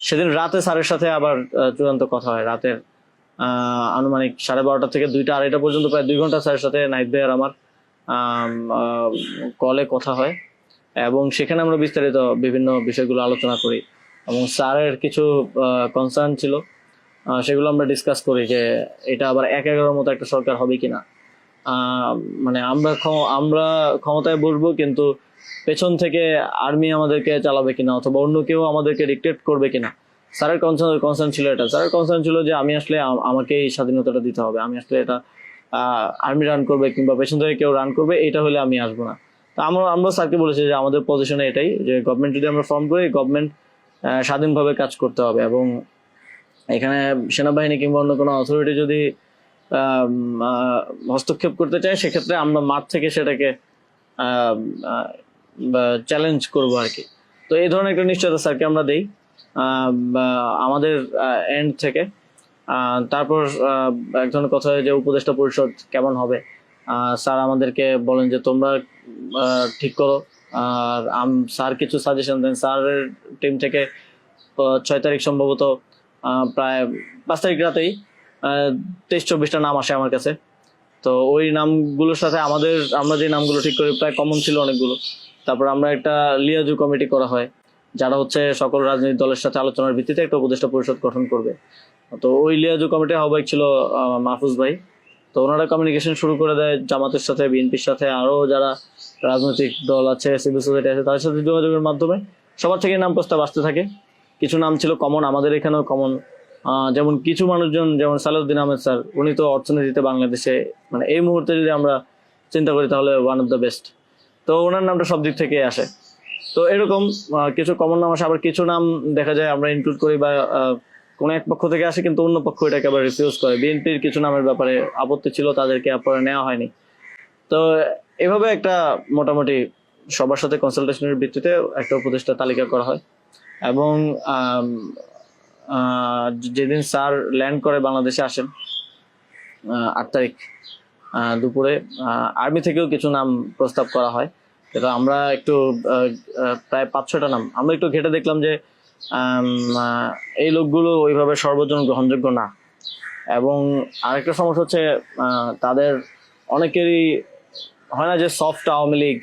সেদিন রাতে স্যারের সাথে আবার চূড়ান্ত কথা হয়। রাতের আনুমানিক 12:30 থেকে 2টা 2:30 পর্যন্ত প্রায় 2 ঘন্টা স্যারের সাথে নাইট ভাইয়ার আমার কলে কথা হয়, এবং সেখানে আমরা বিস্তারিত বিভিন্ন বিষয়গুলো আলোচনা করি, এবং স্যারের কিছু কনসার্ন ছিল সেগুলো আমরা ডিসকাস করি যে এটা আবার 1-11 মতো একটা সরকার হবে কিনা। মানে আমরা ক্ষমতায় বসবো, কিন্তু পেছন থেকে আর্মি আমাদেরকে চালাবে কিনা, অথবা অন্য কেউ আমাদেরকে ডিক্টেট করবে কিনা। স্যারের কনসার্ন ছিল এটা। স্যারের কনসার্ন ছিল যে আমি আসলে আমাকে এই স্বাধীনতাটা দিতে হবে, আমি আসলে এটা আর্মি রান করবে কিংবা পেছন থেকে কেউ রান করবে, এটা হলে আমি আসবো না। তো আমরা স্যারকে বলেছি যে আমাদের পজিশনে এটাই, যে গভর্নমেন্ট যদি আমরা ফর্ম করি, গভর্নমেন্ট স্বাধীনভাবে কাজ করতে হবে, এবং এখানে সেনাবাহিনী কিংবা অন্য কোনো অথরিটি যদি হস্তক্ষেপ করতে চায়, সেক্ষেত্রে আমরা মাঠ থেকে সেটাকে চ্যালেঞ্জ করবো আর কি। তো এই ধরনের একটা নিশ্চয়তা স্যারকে আমরা দেই আমাদের এন্ড থেকে। তারপর এক ধরনের কথা হয় যে উপদেষ্টা পরিষদ কেমন হবে। স্যার আমাদেরকে বলেন যে তোমরা ঠিক করো, আর স্যার কিছু সাজেশন দেন। স্যারের টিম থেকে 6 তারিখ সম্ভবত প্রায় 5 তারিখ রাতেই 23-24টা নাম আসে আমার কাছে। তো ওই নামগুলোর সাথে আমরা যে নামগুলো ঠিক করি প্রায় কমন ছিল অনেকগুলো। তারপর আমরা একটা লিয়াজু কমিটি করা হয়, যারা হচ্ছে সকল রাজনৈতিক দলের সাথে আলোচনার ভিত্তিতে একটা উপদেষ্টা পরিষদ গঠন করবে। তো ওই লিয়াজু কমিটির আহ্বায়ক ছিল মাহফুজ ভাই। তো ওনারা কমিউনিকেশন শুরু করে দেয় জামাতের সাথে, বিএনপির সাথে, আরো যারা রাজনৈতিক দল আছে, সিভিল সোসাইটি আছে, তাদের সাথে যোগাযোগের মাধ্যমে সবার থেকে নাম প্রস্তাব আসতে থাকে। কিছু নাম ছিল কমন, আমাদের এখানেও কমন। যেমন কিছু মানুষজন, যেমন সালাউদ্দিন আহমেদ স্যার, উনি তো অর্থনীতিতে বাংলাদেশে মানে এই মুহূর্তে যদি আমরা চিন্তা করি তাহলে ওয়ান অফ দ্য বেস্ট। তো ওনার নামটা সব দিক থেকে আসে। তো এরকম কিছু কমন নাম আসে, আবার কিছু নাম দেখা যায় আমরা ইনক্লুড করি বা কোনো এক পক্ষ থেকে আসে, কিন্তু অন্য পক্ষ এটাকে আবার রিফিউজ করে। বিএনপির কিছু নামের ব্যাপারে আপত্তি ছিল, তাদেরকে পরে নেওয়া হয়নি। তো এভাবে একটা মোটামুটি সবার সাথে কনসালটেশনের ভিত্তিতে একটা উপদেষ্টা তালিকা করা হয়। এবং যেদিন স্যার ল্যান্ড করে বাংলাদেশে আসেন 8 তারিখ দুপুরে, আর্মি থেকেও কিছু নাম প্রস্তাব করা হয়। যেটা আমরা একটু প্রায় 5-6টা নাম আমরা একটু ঘেটে দেখলাম যে এই লোকগুলো ওইভাবে সর্বজন গ্রহণযোগ্য না। এবং আরেকটা সমস্যা হচ্ছে তাদের অনেকেরই হয় না যে সফট আওয়ামী লীগ